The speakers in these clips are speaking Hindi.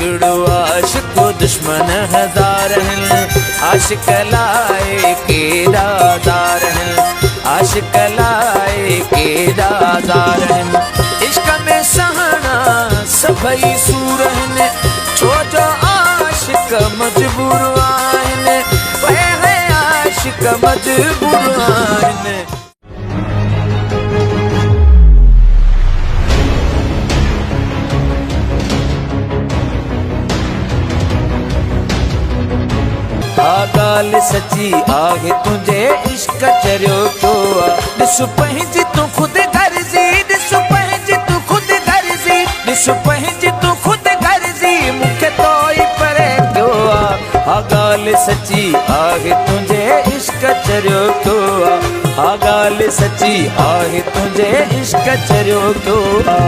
सैकड़ों आशिक दुश्मन हजार हैं, आशिक लाए के दादार हैं, आशिक लाए के दादार हैं। इश्क में सहना सभई सूर हैं, छो जो आशिक मजबूर आहिनि, वे आशिक मजबूर आहिनि। गाल सची आहे तुझे इश्क चरियो क्यों आ, ॾिस पंहिंजी तूं ख़ुदि गर्जी, ॾिस पंहिंजी तूं ख़ुदि गर्जी, ॾिस पंहिंजी तूं ख़ुदि गर्जी, मूंखे तो ई परे क्यों आ। गाल सची आहे तुझे इश्क चरियो क्यों आ, गाल सची आहे तुझे इश्क चरियो क्यों आ।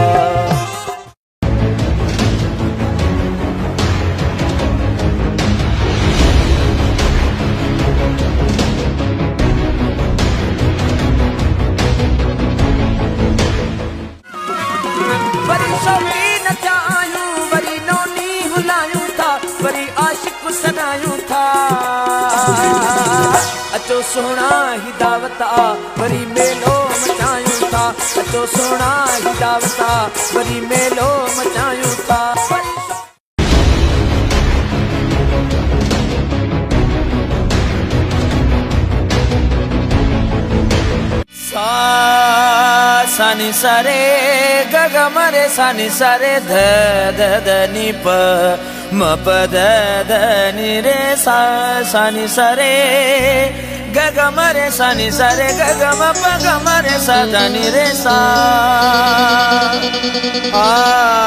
अचो सोना ही दावत आ वरी मेलो मचायूं था, अचो सोना ही दावत आ वरी मेलो मचायूं था। सा सानी सरे गग मरे सानी सरे ध ध ध नि प म प ध ध नि रे सा सानी सरे गग मरे सानी सरे गग म प ग मरे सा ध नि रे सा आ